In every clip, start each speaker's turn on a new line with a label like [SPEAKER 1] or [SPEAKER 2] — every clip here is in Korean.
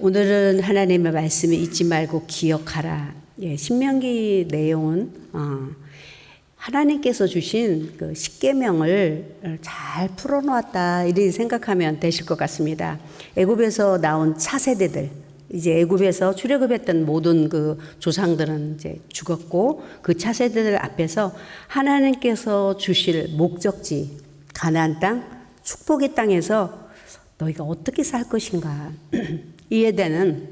[SPEAKER 1] 오늘은 하나님의 말씀을 잊지 말고 기억하라. 신명기 내용은 하나님께서 주신 그 십계명을 잘 풀어놓았다 이렇게 생각하면 되실 것 같습니다. 애굽에서 나온 차세대들, 이제 애굽에서 출애굽했던 모든 그 조상들은 이제 죽었고 그 차세대들 앞에서 하나님께서 주실 목적지 가나안 땅, 축복의 땅에서 너희가 어떻게 살 것인가 이에 대한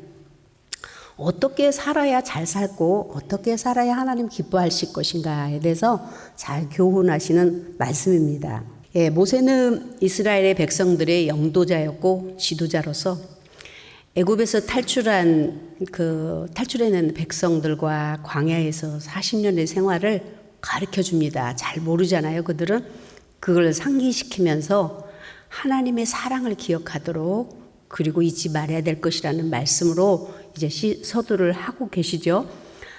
[SPEAKER 1] 어떻게 살아야 잘 살고 어떻게 살아야 하나님 기뻐하실 것인가에 대해서 잘 교훈하시는 말씀입니다. 모세는 이스라엘의 백성들의 영도자였고 지도자로서 애굽에서 탈출해낸 백성들과 광야에서 40년의 생활을 가르쳐 줍니다. 잘 모르잖아요. 그들은 그걸 상기시키면서 하나님의 사랑을 기억하도록 그리고 잊지 말아야 될 것이라는 말씀으로 이제 서두를 하고 계시죠.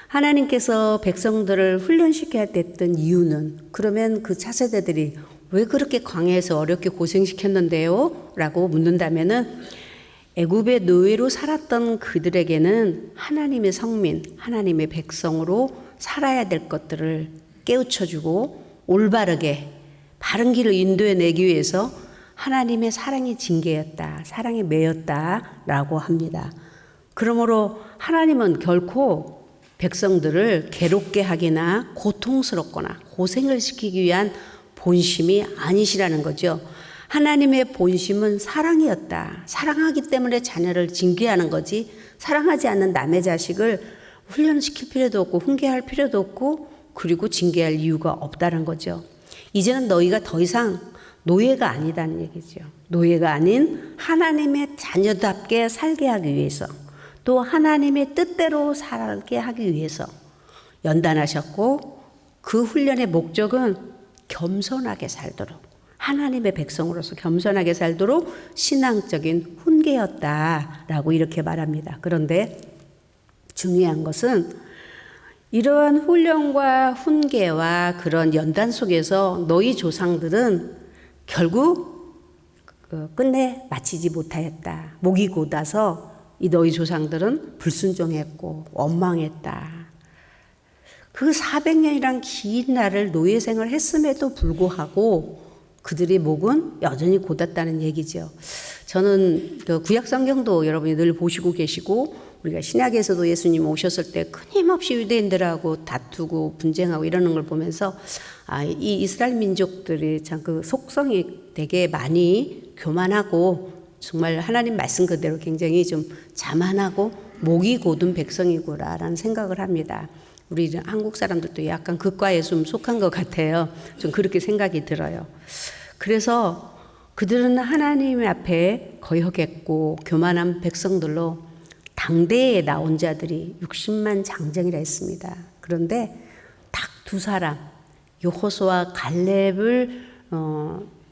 [SPEAKER 1] 하나님께서 백성들을 훈련시켜야 됐던 이유는 그러면 그 차세대들이 왜 그렇게 광야에서 어렵게 고생시켰는데요? 라고 묻는다면은 애굽의 노예로 살았던 그들에게는 하나님의 성민, 하나님의 백성으로 살아야 될 것들을 깨우쳐주고 올바르게 바른 길을 인도해내기 위해서 하나님의 사랑의 징계였다, 사랑의 매였다라고 합니다. 그러므로 하나님은 결코 백성들을 괴롭게 하거나 고통스럽거나 고생을 시키기 위한 본심이 아니시라는 거죠. 하나님의 본심은 사랑이었다. 사랑하기 때문에 자녀를 징계하는 거지 사랑하지 않는 남의 자식을 훈련시킬 필요도 없고 훈계할 필요도 없고 그리고 징계할 이유가 없다는 거죠. 이제는 너희가 더 이상 노예가 아니다는 얘기죠. 노예가 아닌 하나님의 자녀답게 살게 하기 위해서 또 하나님의 뜻대로 살게 하기 위해서 연단하셨고 그 훈련의 목적은 겸손하게 살도록 하나님의 백성으로서 겸손하게 살도록 신앙적인 훈계였다라고 이렇게 말합니다. 그런데 중요한 것은 이러한 훈련과 훈계와 그런 연단 속에서 너희 조상들은 결국 끝내 마치지 못하였다. 목이 곧아서 이 너희 조상들은 불순종했고 원망했다. 그 400년이란 긴 날을 노예 생활을 했음에도 불구하고 그들의 목은 여전히 곧았다는 얘기죠. 저는 그 구약 성경도 여러분이 늘 보시고 계시고 우리가 신약에서도 예수님 오셨을 때 끊임없이 유대인들하고 다투고 분쟁하고 이러는 걸 보면서 이 이스라엘 민족들이 참 그 속성이 되게 많이 교만하고 정말 하나님 말씀 그대로 굉장히 좀 자만하고 목이 곧은 백성이구나라는 생각을 합니다. 우리 한국 사람들도 약간 그 과에 좀 속한 것 같아요. 좀 그렇게 생각이 들어요. 그래서 그들은 하나님 앞에 거역했고 교만한 백성들로 당대에 나온 자들이 60만 장정이라 했습니다. 그런데 딱 두 사람 여호수아와 갈렙을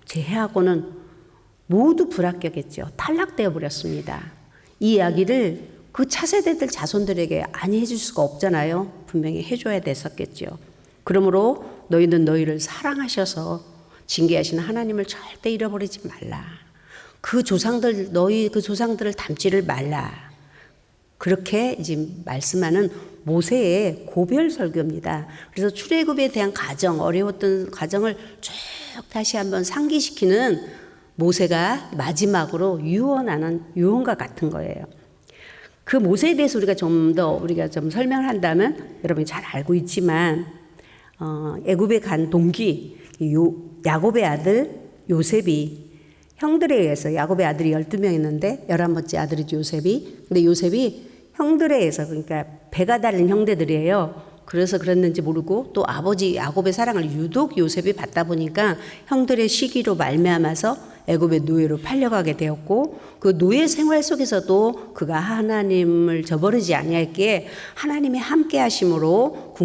[SPEAKER 1] 제외하고는 모두 불합격했죠. 탈락되어 버렸습니다. 이 이야기를 그 차세대들 자손들에게 아니 해줄 수가 없잖아요. 분명히 해줘야 됐었겠죠. 그러므로 너희는 너희를 사랑하셔서 징계하시는 하나님을 절대 잃어버리지 말라. 너희 그 조상들을 닮지를 말라. 그렇게 이제 말씀하는 모세의 고별 설교입니다. 그래서 출애굽에 대한 어려웠던 과정을 쭉 다시 한번 상기시키는 모세가 마지막으로 유언하는 유언과 같은 거예요. 그 모세에 대해서 우리가 좀 설명을 한다면 여러분이 잘 알고 있지만 애굽에 간 동기 야곱의 아들 요셉이 형들에 의해서 야곱의 아들이 12명 있는데 11번째 아들이죠 요셉이. 근데 요셉이 형들에 의해서 그러니까 배가 달린 형제들이에요. 그래서 그랬는지 모르고 또 아버지 야곱의 사랑을 유독 요셉이 받다 보니까 형들의 시기로 말미암아서 애굽의 노예로 팔려가게 되었고 그 노예 생활 속에서도 그가 하나님을 저버리지 아니했기에 하나님의 함께 하심으로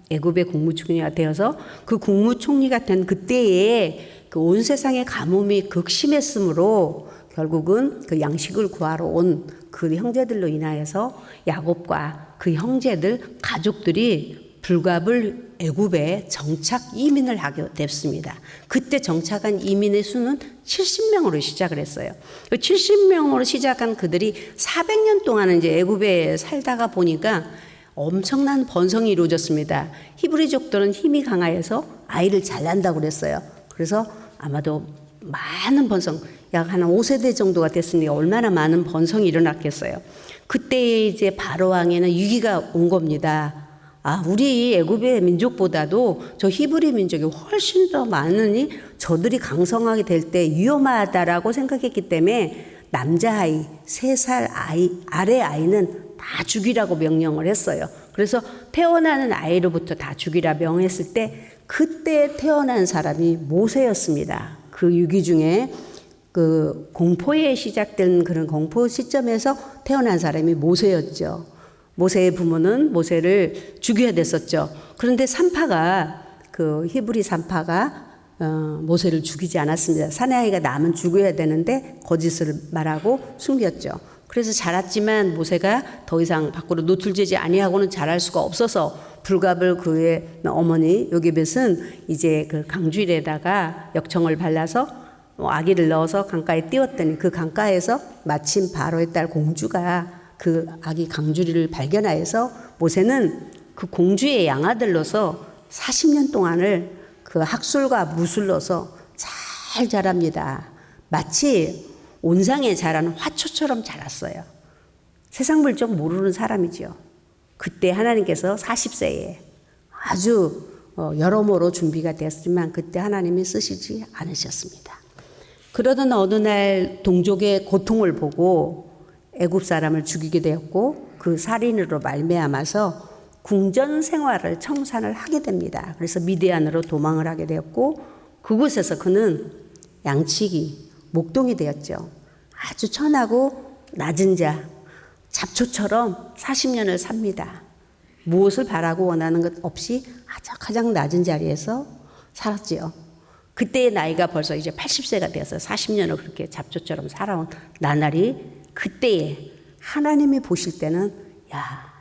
[SPEAKER 1] 애굽의 국무총리가 되어서 그 국무총리가 된 그때에 그 온 세상의 가뭄이 극심했으므로 결국은 그 양식을 구하러 온 그 형제들로 인하여서 야곱과 그 형제들 가족들이 불갑을 애굽에 정착 이민을 하게 됐습니다. 그때 정착한 이민의 수는 70명으로 시작을 했어요. 70명으로 시작한 그들이 400년 동안 이제 애굽에 살다가 보니까 엄청난 번성이 이루어졌습니다. 히브리족들은 힘이 강하여서 아이를 잘 낳는다고 그랬어요. 그래서 아마도 많은 번성, 약 한 5세대 정도가 됐으니까 얼마나 많은 번성이 일어났겠어요. 그때 이제 바로 왕에는 위기가 온 겁니다. 우리 애굽의 민족보다도 저 히브리 민족이 훨씬 더 많으니 저들이 강성하게 될 때 위험하다라고 생각했기 때문에 남자아이, 3살 아래 아이는 다 죽이라고 명령을 했어요. 그래서 태어나는 아이로부터 다 죽이라 명했을 때 그때 태어난 사람이 모세였습니다. 그 위기 중에 그 공포에 시작된 그런 공포 시점에서 태어난 사람이 모세였죠. 모세의 부모는 모세를 죽여야 됐었죠. 그런데 산파가 그 히브리 산파가 모세를 죽이지 않았습니다. 사내아이가 낳으면 죽여야 되는데 거짓을 말하고 숨겼죠. 그래서 자랐지만 모세가 더 이상 밖으로 노출되지 아니하고는 자랄 수가 없어서 불갑을 그의 어머니 요게벳은 이제 그 강줄에다가 역청을 발라서 아기를 넣어서 강가에 띄웠더니 그 강가에서 마침 바로의 딸 공주가 그 아기 강주리를 발견하여서 모세는 그 공주의 양아들로서 40년 동안을 그 학술과 무술로서 잘 자랍니다. 마치 온상에 자라는 화초처럼 자랐어요. 세상 물정 모르는 사람이죠. 그때 하나님께서 40세에 아주 여러모로 준비가 됐지만 그때 하나님이 쓰시지 않으셨습니다. 그러던 어느 날 동족의 고통을 보고 애굽 사람을 죽이게 되었고 그 살인으로 말미암아서 궁전 생활을 청산을 하게 됩니다. 그래서 미디안으로 도망을 하게 되었고 그곳에서 그는 양치기, 목동이 되었죠. 아주 천하고 낮은 자, 잡초처럼 40년을 삽니다. 무엇을 바라고 원하는 것 없이 가장 낮은 자리에서 살았지요. 그때의 나이가 벌써 이제 80세가 되어서 40년을 그렇게 잡초처럼 살아온 나날이 그때에 하나님이 보실 때는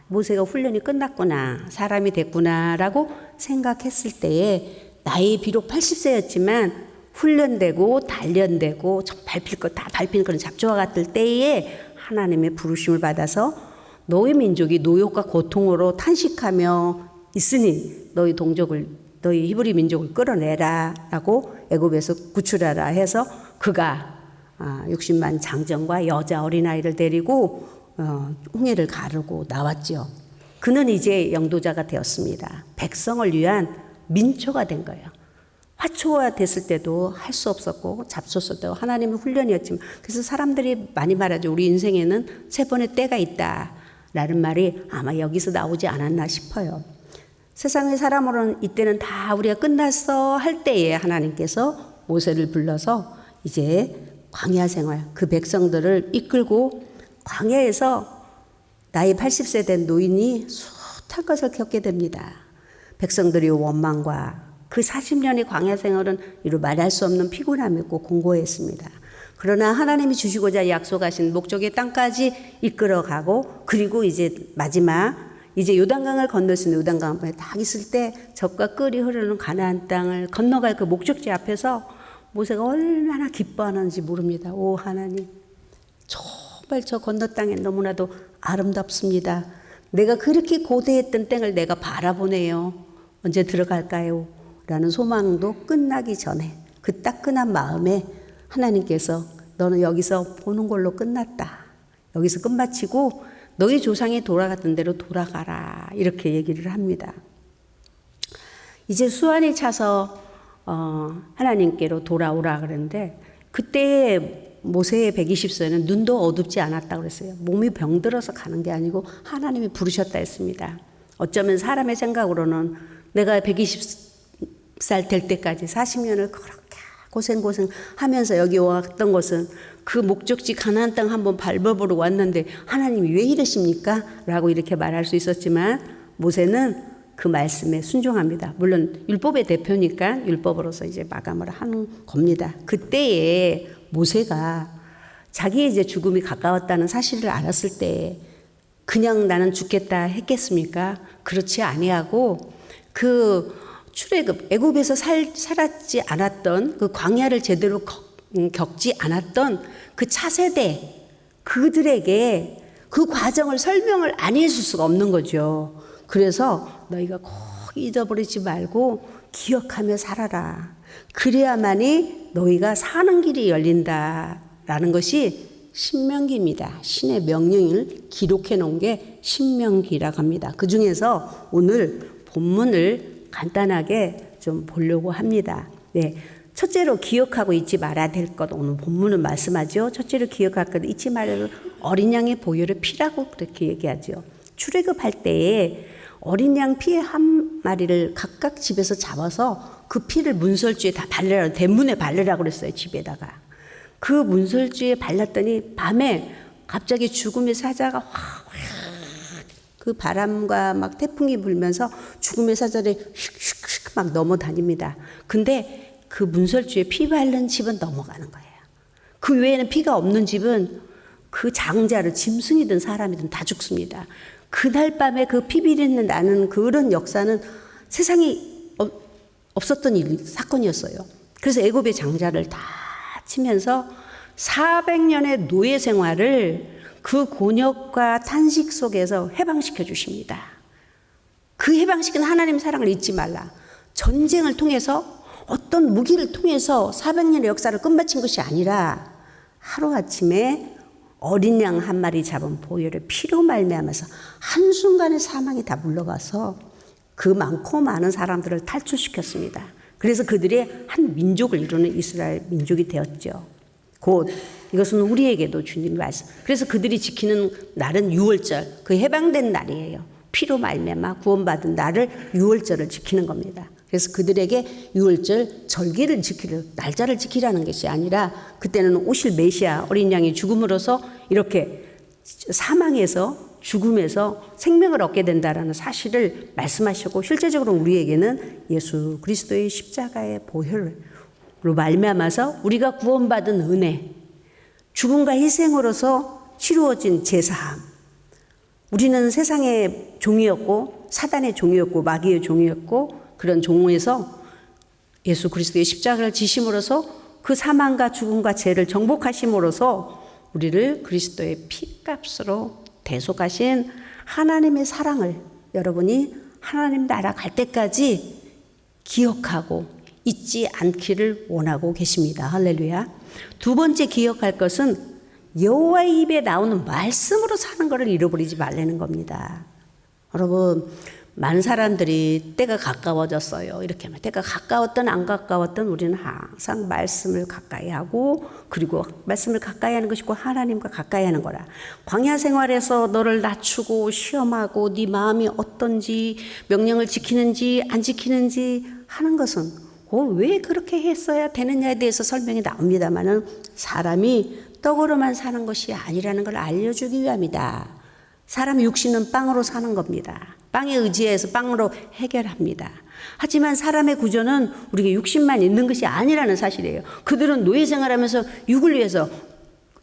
[SPEAKER 1] 모세가 훈련이 끝났구나, 사람이 됐구나라고 생각했을 때에 나이 비록 80세였지만 훈련되고 단련되고 밟힐 것 다 밟힌 그런 잡초와 같을 때에 하나님의 부르심을 받아서 너희 민족이 노역과 고통으로 탄식하며 있으니 너희 히브리 민족을 끌어내라 라고 애굽에서 구출하라 해서 그가 60만 장정과 여자 어린아이를 데리고 홍해를 가르고 나왔죠. 그는 이제 영도자가 되었습니다. 백성을 위한 민초가 된 거예요. 화초가 됐을 때도 할 수 없었고 잡초였을 때도 하나님의 훈련이었지만 그래서 사람들이 많이 말하죠. 우리 인생에는 3번의 때가 있다 라는 말이 아마 여기서 나오지 않았나 싶어요. 세상의 사람으로는 이때는 다 우리가 끝났어 할 때에 하나님께서 모세를 불러서 이제 광야 생활 그 백성들을 이끌고 광야에서 나이 80세 된 노인이 숱한 것을 겪게 됩니다. 백성들이 원망과 그 40년의 광야 생활은 이루 말할 수 없는 피곤함이었고 공고했습니다. 그러나 하나님이 주시고자 약속하신 목적의 땅까지 이끌어가고 그리고 이제 마지막 이제 요단강을 건널 수 있는 요단강에 딱 있을 때 젖과 꿀이 흐르는 가나안 땅을 건너갈 그 목적지 앞에서 모세가 얼마나 기뻐하는지 모릅니다. 오 하나님, 정말 저 건너 땅에 너무나도 아름답습니다. 내가 그렇게 고대했던 땅을 내가 바라보네요. 언제 들어갈까요? 라는 소망도 끝나기 전에 그 따끈한 마음에 하나님께서 너는 여기서 보는 걸로 끝났다. 여기서 끝마치고 너희 조상이 돌아갔던 대로 돌아가라. 이렇게 얘기를 합니다. 이제 수완이 차서 하나님께로 돌아오라 그랬는데 그때 모세의 120세는 눈도 어둡지 않았다고 그랬어요. 몸이 병들어서 가는 게 아니고 하나님이 부르셨다 했습니다. 어쩌면 사람의 생각으로는 내가 120살 될 때까지 40년을 그렇게 고생하면서 여기 왔던 것은 그 목적지 가나안 땅 한번 밟아보러 왔는데 하나님이 왜 이러십니까? 라고 이렇게 말할 수 있었지만 모세는 그 말씀에 순종합니다. 물론 율법의 대표니까 율법으로서 이제 마감을 하는 겁니다. 그때에 모세가 자기의 이제 죽음이 가까웠다는 사실을 알았을 때 그냥 나는 죽겠다 했겠습니까? 그렇지 아니하고 그 출애굽 애굽에서 살았지 않았던 그 광야를 제대로 겪지 않았던 그 차세대 그들에게 그 과정을 설명을 안 해줄 수가 없는 거죠. 그래서 너희가 꼭 잊어버리지 말고 기억하며 살아라. 그래야만이 너희가 사는 길이 열린다라는 것이 신명기입니다. 신의 명령을 기록해 놓은 게 신명기라고 합니다. 그 중에서 오늘 본문을 간단하게 좀 보려고 합니다. 네. 첫째로 기억하고 잊지 말아야 될 것, 오늘 본문은 말씀하죠. 첫째로 기억할 것, 잊지 말아야 될 어린 양의 보혈의 피라고 그렇게 얘기하죠. 출애굽할 때에 어린 양 피 한 마리를 각각 집에서 잡아서 그 피를 문설주에 다 발라라, 대문에 발라라고 그랬어요. 집에다가. 그 문설주에 발랐더니 밤에 갑자기 죽음의 사자가 확 그 바람과 막 태풍이 불면서 죽음의 사자를 휙휙휙 막 넘어다닙니다. 근데 그 문설주에 피 바른 집은 넘어가는 거예요. 그 외에는 피가 없는 집은 그 장자를 짐승이든 사람이든 다 죽습니다. 그날 밤에 그 피 비리는 나는 그런 역사는 세상에 없었던 사건이었어요. 그래서 애굽의 장자를 다 치면서 400년의 노예 생활을 그 곤욕과 탄식 속에서 해방시켜 주십니다. 그 해방시킨 하나님 사랑을 잊지 말라. 전쟁을 통해서 어떤 무기를 통해서 400년의 역사를 끝마친 것이 아니라 하루아침에 어린 양 한 마리 잡은 보혈의 피로 말미암아서 한순간에 사망이 다 물러가서 그 많고 많은 사람들을 탈출시켰습니다. 그래서 그들이 한 민족을 이루는 이스라엘 민족이 되었죠. 곧 이것은 우리에게도 주님 말씀. 그래서 그들이 지키는 날은 유월절, 그 해방된 날이에요. 피로 말미암아 구원받은 날을 유월절을 지키는 겁니다. 그래서 그들에게 유월절 절기를 날짜를 지키라는 것이 아니라 그때는 오실 메시아 어린 양이 죽음으로써 이렇게 사망에서 죽음에서 생명을 얻게 된다라는 사실을 말씀하셨고, 실제적으로 우리에게는 예수 그리스도의 십자가의 보혈로 말미암아서 우리가 구원받은 은혜, 죽음과 희생으로서 치루어진 제사함. 우리는 세상의 종이었고 사단의 종이었고 마귀의 종이었고 그런 종에서 예수 그리스도의 십자가를 지심으로써 그 사망과 죽음과 죄를 정복하심으로써 우리를 그리스도의 피값으로 대속하신 하나님의 사랑을 여러분이 하나님 나라 갈 때까지 기억하고 잊지 않기를 원하고 계십니다. 할렐루야. 두 번째 기억할 것은 여호와의 입에 나오는 말씀으로 사는 것을 잃어버리지 말라는 겁니다. 여러분, 많은 사람들이 때가 가까워졌어요. 이렇게 하면 때가 가까웠든 안 가까웠든 우리는 항상 말씀을 가까이 하고, 그리고 말씀을 가까이 하는 것이고 하나님과 가까이 하는 거라. 광야 생활에서 너를 낮추고 시험하고 네 마음이 어떤지, 명령을 지키는지 안 지키는지 하는 것은 왜 그렇게 했어야 되느냐에 대해서 설명이 나옵니다마는 사람이 떡으로만 사는 것이 아니라는 걸 알려주기 위함이다. 사람의 육신은 빵으로 사는 겁니다. 빵에 의지해서 빵으로 해결합니다. 하지만 사람의 구조는 우리가 육신만 있는 것이 아니라는 사실이에요. 그들은 노예 생활하면서 육을 위해서,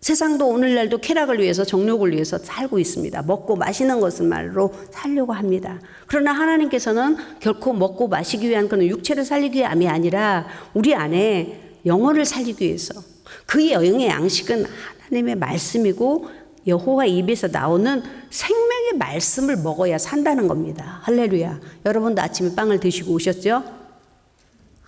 [SPEAKER 1] 세상도 오늘날도 쾌락을 위해서, 정욕을 위해서 살고 있습니다. 먹고 마시는 것을말로 살려고 합니다. 그러나 하나님께서는 결코 먹고 마시기 위한 그런 육체를 살리기 위함이 아니라 우리 안에 영혼을 살리기 위해서, 그 영의 양식은 하나님의 말씀이고 여호와 입에서 나오는 생명의 말씀을 먹어야 산다는 겁니다. 할렐루야. 여러분도 아침에 빵을 드시고 오셨죠?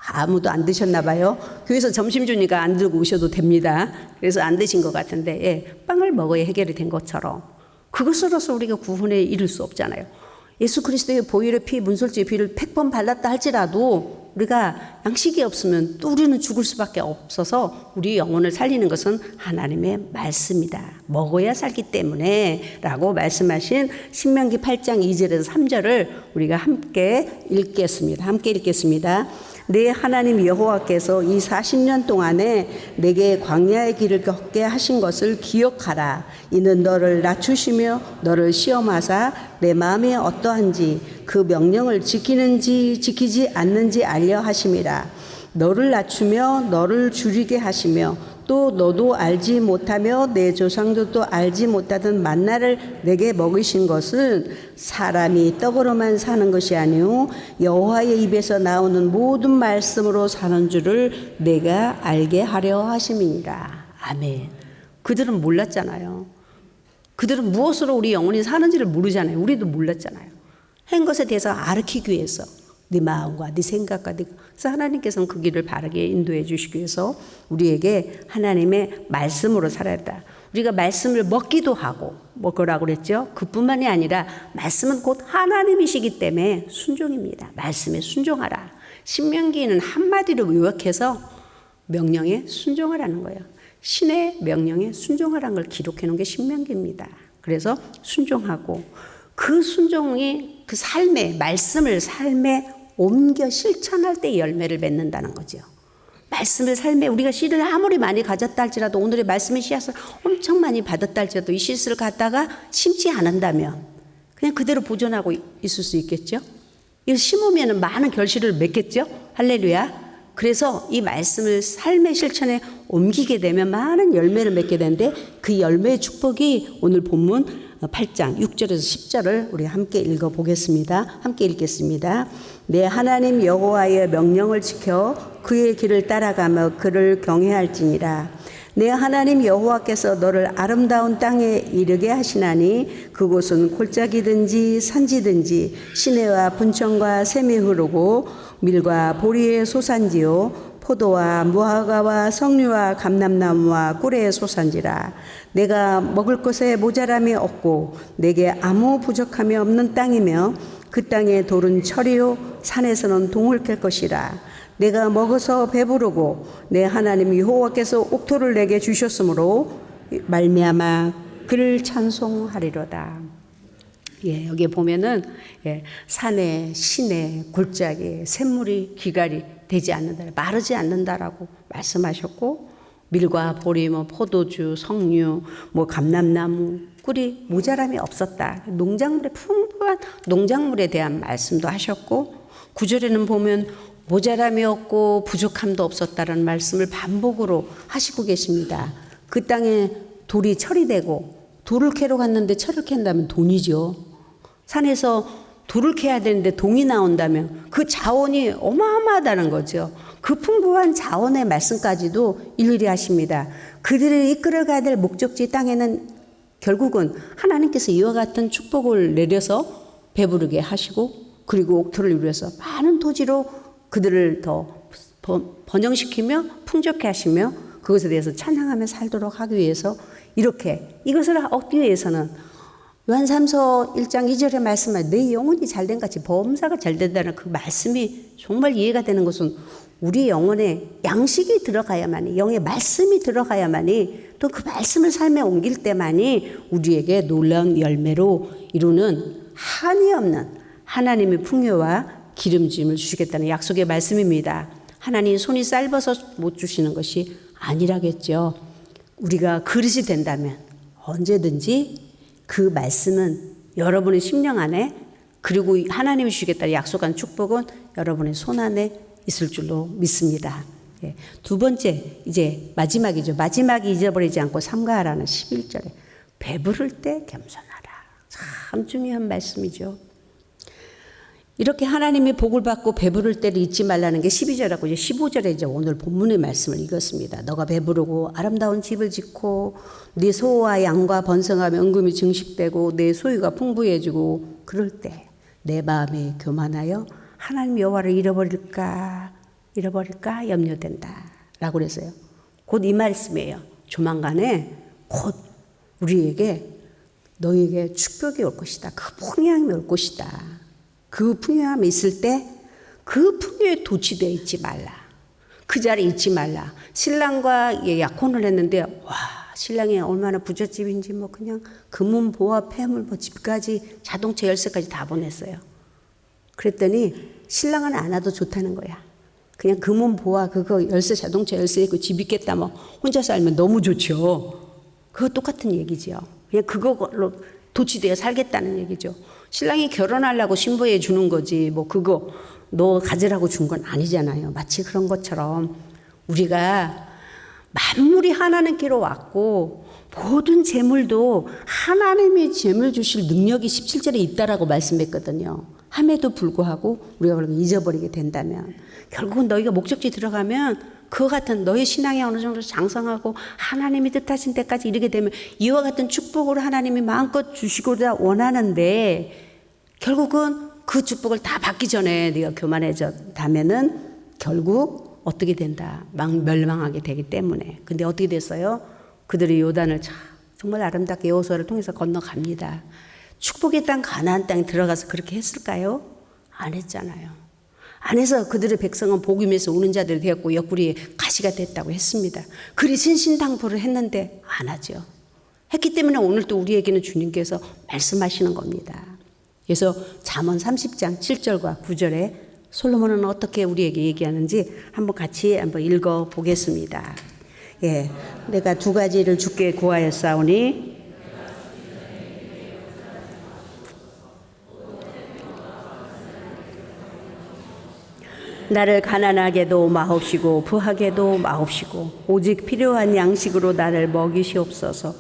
[SPEAKER 1] 아무도 안 드셨나 봐요. 교회에서 점심 주니까 안 들고 오셔도 됩니다. 그래서 안 드신 것 같은데, 예, 빵을 먹어야 해결이 된 것처럼 그것으로서 우리가 구원에 이를 수 없잖아요. 예수 그리스도의 보혈의 피, 문설주의 피를 100번 발랐다 할지라도 우리가 양식이 없으면 또 우리는 죽을 수밖에 없어서 우리 영혼을 살리는 것은 하나님의 말씀이다. 먹어야 살기 때문에 라고 말씀하신 신명기 8장 2절에서 3절을 우리가 함께 읽겠습니다. 내 하나님 여호와께서 이 40년 동안에 내게 광야의 길을 걷게 하신 것을 기억하라. 이는 너를 낮추시며 너를 시험하사 내 마음이 어떠한지 그 명령을 지키는지 지키지 않는지 알려 하심이라. 너를 낮추며 너를 줄이게 하시며 또 너도 알지 못하며 내 조상들도 알지 못하던 만나를 내게 먹이신 것은 사람이 떡으로만 사는 것이 아니오 여호와의 입에서 나오는 모든 말씀으로 사는 줄을 내가 알게 하려 하심이니라. 아멘. 그들은 몰랐잖아요. 그들은 무엇으로 우리 영혼이 사는지를 모르잖아요. 우리도 몰랐잖아요. 한 것에 대해서 가르치기 위해서 네 마음과 네 생각과 그래서 하나님께서는 그 길을 바르게 인도해 주시기 위해서 우리에게 하나님의 말씀으로 살아야 한다. 우리가 말씀을 먹기도 하고 먹으라고 그랬죠. 그뿐만이 아니라 말씀은 곧 하나님이시기 때문에 순종입니다. 말씀에 순종하라. 신명기는 한마디로 요약해서 명령에 순종하라는 거예요. 신의 명령에 순종하라는 걸 기록해 놓은 게 신명기입니다. 그래서 순종하고 그 순종이 그 삶에 말씀을 삶에 옮겨 실천할 때 열매를 맺는다는 거죠. 말씀을 삶에 우리가 씨를 아무리 많이 가졌다 할지라도 오늘의 말씀의 씨앗을 엄청 많이 받았다 할지라도 이 씨앗을 갖다가 심지 않는다면 그냥 그대로 보존하고 있을 수 있겠죠. 이거 심으면 많은 결실을 맺겠죠. 할렐루야. 그래서 이 말씀을 삶의 실천에 옮기게 되면 많은 열매를 맺게 되는데 그 열매의 축복이 오늘 본문 8장 6절에서 10절을 우리 함께 읽어보겠습니다. 함께 읽겠습니다. 내 하나님 여호와의 명령을 지켜 그의 길을 따라가며 그를 경외할지니라. 내 하나님 여호와께서 너를 아름다운 땅에 이르게 하시나니 그곳은 골짜기든지 산지든지 시내와 분천과 샘이 흐르고 밀과 보리의 소산지요 포도와 무화과와 석류와 감람나무와 꿀의 소산지라. 내가 먹을 것에 모자람이 없고 내게 아무 부족함이 없는 땅이며 그 땅의 돌은 철이요 산에서는 동을 캘 것이라. 내가 먹어서 배부르고 내 하나님 여호와께서 옥토를 내게 주셨으므로 말미암아 그를 찬송하리로다. 예, 여기 보면은 산에 시내 골짜기 샘물이 기갈이 되지 않는다, 마르지 않는다라고 말씀하셨고 밀과 보리, 포도주, 석류, 감람나무, 꿀이 모자람이 없었다. 농작물의 풍부한 농작물에 대한 말씀도 하셨고 9절에는 보면 모자람이 없고 부족함도 없었다라는 말씀을 반복으로 하시고 계십니다. 그 땅에 돌이 철이 되고 돌을 캐러 갔는데 철을 캔다면 돈이죠. 산에서 돌을 캐야 되는데 동이 나온다면 그 자원이 어마어마하다는 거죠. 그 풍부한 자원의 말씀까지도 일일이 하십니다. 그들을 이끌어가야 될 목적지 땅에는 결국은 하나님께서 이와 같은 축복을 내려서 배부르게 하시고 그리고 옥토를 이루어서 많은 토지로 그들을 더 번영시키며 풍족해 하시며 그것에 대해서 찬양하며 살도록 하기 위해서 이렇게 이것을 얻기 위해서는 요한3서 1장 2절에 말씀하신 내 영혼이 잘된 같이 범사가 잘된다는 그 말씀이 정말 이해가 되는 것은 우리 영혼에 양식이 들어가야만이 영의 말씀이 들어가야만이 또 그 말씀을 삶에 옮길 때만이 우리에게 놀라운 열매로 이루는 한이 없는 하나님의 풍요와 기름짐을 주시겠다는 약속의 말씀입니다. 하나님 손이 짧아서 못 주시는 것이 아니라겠죠. 우리가 그릇이 된다면 언제든지 그 말씀은 여러분의 심령 안에 그리고 하나님이 주시겠다는 약속한 축복은 여러분의 손 안에 있을 줄로 믿습니다. 두 번째 이제 마지막이죠. 마지막이 잊어버리지 않고 삼가하라는 11절에 배부를 때 겸손하라. 참 중요한 말씀이죠. 이렇게 하나님이 복을 받고 배부를 때를 잊지 말라는 게 12절하고 이제 15절에 이제 오늘 본문의 말씀을 읽었습니다. 너가 배부르고 아름다운 집을 짓고 네 소와 양과 번성하며 은금이 증식되고 내 소유가 풍부해지고 그럴 때 내 마음이 교만하여 하나님 여호와를 잃어버릴까 염려된다 라고 그랬어요. 곧 이 말씀이에요. 조만간에 곧 우리에게 너희에게 축복이 올 것이다. 그 풍요함이 올 것이다. 그 풍요함이 있을 때 그 풍요에 도취되어 있지 말라. 그 자리에 있지 말라. 신랑과 약혼을 했는데 와 신랑이 얼마나 부잣집인지 그냥 금은 보화 폐물 집까지 자동차 열쇠까지 다 보냈어요. 그랬더니 신랑은 안 와도 좋다는 거야. 그냥 금은 보화 그거 열쇠 자동차 열쇠 있고 집 있겠다 혼자 살면 너무 좋죠. 그거 똑같은 얘기죠. 그냥 그거로 도취되어 살겠다는 얘기죠. 신랑이 결혼하려고 신부해 주는 거지 그거 너 가지라고 준 건 아니잖아요. 마치 그런 것처럼 우리가 만물이 하나님께로 왔고 모든 재물도 하나님이 재물 주실 능력이 17절에 있다라고 말씀했거든요. 함에도 불구하고 우리가 그걸 잊어버리게 된다면 결국은 너희가 목적지 들어가면 그와 같은 너의 신앙이 어느 정도 장성하고 하나님이 뜻하신 때까지 이르게 되면 이와 같은 축복으로 하나님이 마음껏 주시고자 원하는데 결국은 그 축복을 다 받기 전에 네가 교만해졌다면은 결국 어떻게 된다? 멸망하게 되기 때문에. 근데 어떻게 됐어요? 그들이 요단을 정말 아름답게 여호수아를 통해서 건너갑니다. 축복의 땅 가나안 땅에 들어가서 그렇게 했을까요? 안 했잖아요. 안 해서 그들의 백성은 복임에서 우는 자들이 되었고 옆구리에 가시가 됐다고 했습니다. 그리 신신당부를 했는데 안 하죠. 했기 때문에 오늘 또 우리에게는 주님께서 말씀하시는 겁니다. 그래서 잠언 30장 7절과 9절에 솔로몬은 어떻게 우리에게 얘기하는지 한번 같이 읽어 보겠습니다. 예, 내가 두 가지를 주께 구하였사오니 나를 가난하게도 마옵시고 부하게도 마옵시고 오직 필요한 양식으로 나를 먹이시옵소서.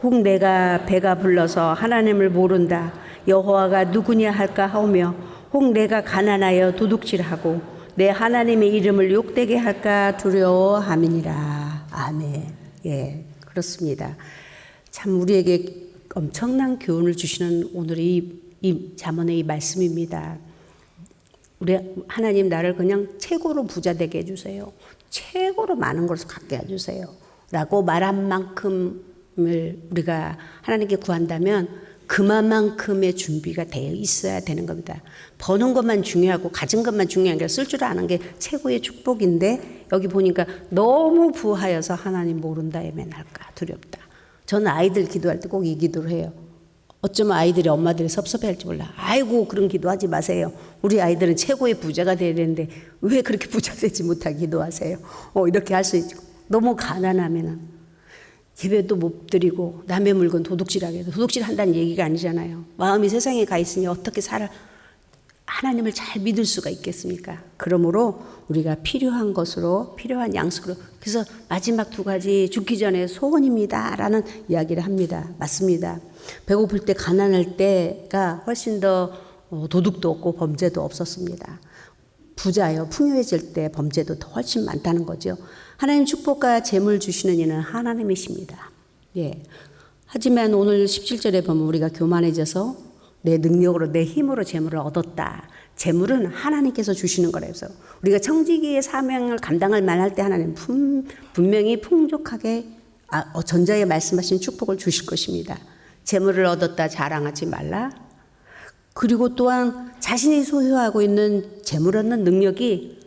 [SPEAKER 1] 혹 내가 배가 불러서 하나님을 모른다 여호와가 누구냐 할까 하오며 혹 내가 가난하여 도둑질하고 내 하나님의 이름을 욕되게 할까 두려워함이니라. 아멘. 예, 그렇습니다. 참 우리에게 엄청난 교훈을 주시는 오늘 이 잠언의 이 말씀입니다. 우리 하나님 나를 그냥 최고로 부자 되게 해주세요. 최고로 많은 것을 갖게 해주세요. 라고 말한 만큼을 우리가 하나님께 구한다면 그만큼의 준비가 되어 있어야 되는 겁니다. 버는 것만 중요하고 가진 것만 중요한 게 아니라 쓸 줄 아는 게 최고의 축복인데 여기 보니까 너무 부하여서 하나님 모른다에 맨할까 두렵다. 저는 아이들 기도할 때 꼭 이 기도를 해요. 어쩌면 아이들이 엄마들이 섭섭해할지 몰라. 아이고 그런 기도하지 마세요. 우리 아이들은 최고의 부자가 돼야 되는데 왜 그렇게 부자 되지 못하게 기도하세요. 이렇게 할 수 있고 너무 가난하면 예배도 못 드리고 남의 물건 도둑질하게 해도 도둑질 한다는 얘기가 아니잖아요. 마음이 세상에 가 있으니 어떻게 하나님을 잘 믿을 수가 있겠습니까? 그러므로 우리가 필요한 것으로 필요한 양식으로 그래서 마지막 두 가지 죽기 전에 소원입니다 라는 이야기를 합니다. 맞습니다. 배고플 때 가난할 때가 훨씬 더 도둑도 없고 범죄도 없었습니다. 부자요 풍요해질 때 범죄도 더 훨씬 많다는 거죠. 하나님 축복과 재물 주시는 이는 하나님이십니다. 예. 하지만 오늘 17절에 보면 우리가 교만해져서 내 능력으로 내 힘으로 재물을 얻었다. 재물은 하나님께서 주시는 거라서 우리가 청지기의 사명을 감당할 만할 때 하나님 분명히 풍족하게 전자에 말씀하신 축복을 주실 것입니다. 재물을 얻었다 자랑하지 말라. 그리고 또한 자신이 소유하고 있는 재물 얻는 능력이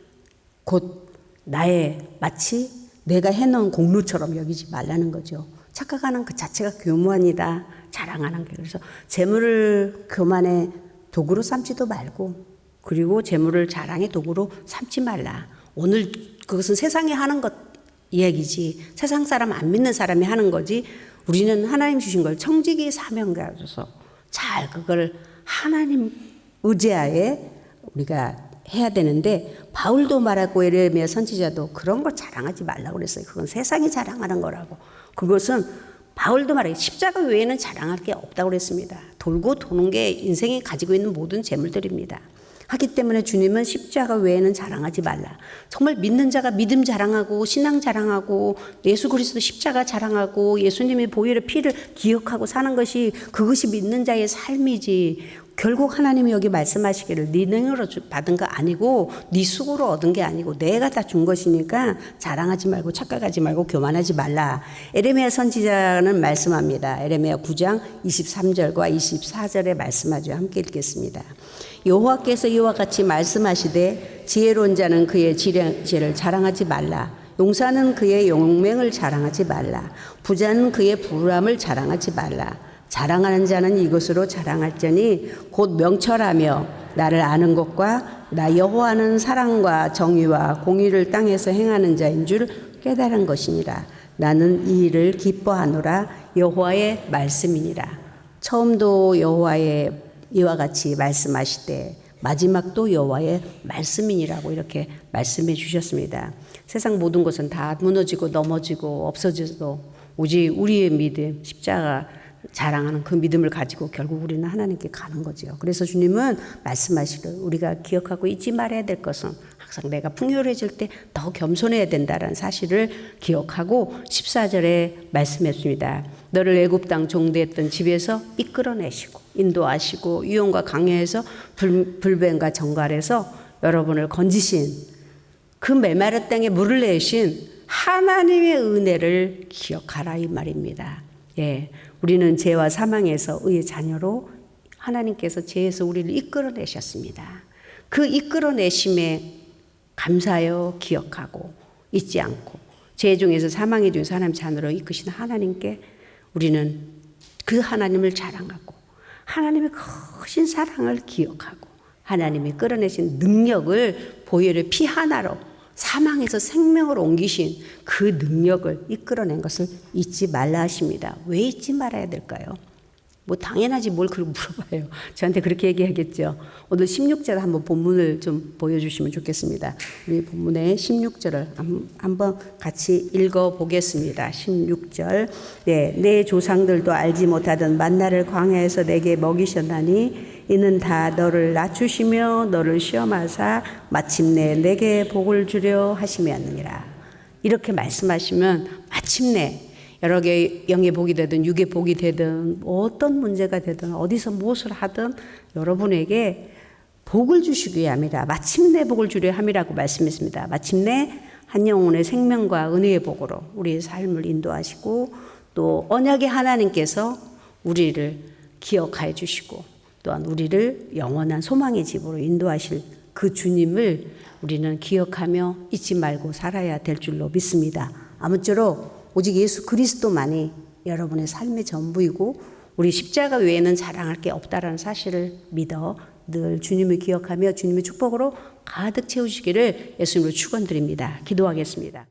[SPEAKER 1] 곧 나의 마치 내가 해놓은 공로처럼 여기지 말라는 거죠. 착각하는 그 자체가 교만이다. 자랑하는 게. 그래서 재물을 교만의 도구로 삼지도 말고 그리고 재물을 자랑의 도구로 삼지 말라. 오늘 그것은 세상이 하는 것 이야기지 세상 사람 안 믿는 사람이 하는 거지 우리는 하나님 주신 걸 청지기의 사명 가져서 잘 그걸 하나님 의지하에 우리가 해야 되는데 바울도 말하고 에레미야 선지자도 그런 걸 자랑하지 말라고 그랬어요. 그건 세상이 자랑하는 거라고. 그것은 바울도 말해요. 십자가 외에는 자랑할 게 없다고 그랬습니다. 돌고 도는 게 인생이 가지고 있는 모든 재물들입니다. 하기 때문에 주님은 십자가 외에는 자랑하지 말라. 정말 믿는 자가 믿음 자랑하고 신앙 자랑하고 예수 그리스도 십자가 자랑하고 예수님의 보혈의 피를 기억하고 사는 것이 그것이 믿는 자의 삶이지. 결국 하나님이 여기 말씀하시기를 네 능으로 받은 거 아니고 네 수고로 얻은 게 아니고 내가 다 준 것이니까 자랑하지 말고 착각하지 말고 교만하지 말라. 에레미야 선지자는 말씀합니다. 에레미야 9장 23절과 24절에 말씀하죠. 함께 읽겠습니다. 여호와께서 이와 같이 말씀하시되 지혜로운 자는 그의 지혜를 자랑하지 말라. 용사는 그의 용맹을 자랑하지 말라. 부자는 그의 부함을 자랑하지 말라. 자랑하는 자는 이것으로 자랑할지니 곧 명철하며 나를 아는 것과 나 여호와는 사랑과 정의와 공의를 땅에서 행하는 자인 줄 깨달은 것이니라. 나는 이 일을 기뻐하노라. 여호와의 말씀이니라. 처음도 여호와의 이와 같이 말씀하시되 마지막도 여호와의 말씀이니라고 이렇게 말씀해 주셨습니다. 세상 모든 것은 다 무너지고 넘어지고 없어져도 오직 우리의 믿음, 십자가 자랑하는 그 믿음을 가지고 결국 우리는 하나님께 가는 거죠. 그래서 주님은 말씀하시길 우리가 기억하고 잊지 말아야 될 것은 항상 내가 풍요로워질 때 더 겸손해야 된다는 사실을 기억하고 14절에 말씀했습니다. 너를 애굽 땅 종되었던 집에서 이끌어내시고 인도하시고 위험과 강야에서 불뱀과 정갈에서 여러분을 건지신 그 메마른 땅에 물을 내신 하나님의 은혜를 기억하라 이 말입니다. 예, 우리는 죄와 사망에서 의의 자녀로 하나님께서 죄에서 우리를 이끌어내셨습니다. 그 이끌어내심에 감사하여 기억하고 잊지 않고 죄 중에서 사망의 중에서 하나님 자녀로 이끄신 하나님께 우리는 그 하나님을 자랑하고 하나님의 크신 사랑을 기억하고 하나님이 끌어내신 능력을 보혈의 피 하나로 사망에서 생명으로 옮기신 그 능력을 이끌어낸 것을 잊지 말라 하십니다. 왜 잊지 말아야 될까요? 뭐 당연하지 뭘 그렇게 물어봐요. 저한테 그렇게 얘기하겠죠. 오늘 16절 한번 본문을 좀 보여주시면 좋겠습니다. 우리 본문의 16절을 한번 같이 읽어보겠습니다. 16절. 네, 내 조상들도 알지 못하던 만나를 광야에서 내게 먹이셨나니 이는 다 너를 낮추시며 너를 시험하사 마침내 내게 복을 주려 하심이었느니라. 이렇게 말씀하시면 마침내 여러 개 영의 복이 되든 육의 복이 되든 어떤 문제가 되든 어디서 무엇을 하든 여러분에게 복을 주시기 위함이라. 마침내 복을 주려 함이라고 말씀했습니다. 마침내 한 영혼의 생명과 은혜의 복으로 우리의 삶을 인도하시고 또 언약의 하나님께서 우리를 기억하여 주시고 또한 우리를 영원한 소망의 집으로 인도하실 그 주님을 우리는 기억하며 잊지 말고 살아야 될 줄로 믿습니다. 아무쪼록 오직 예수 그리스도만이 여러분의 삶의 전부이고 우리 십자가 외에는 자랑할 게 없다라는 사실을 믿어 늘 주님을 기억하며 주님의 축복으로 가득 채우시기를 예수님으로 축원드립니다. 기도하겠습니다.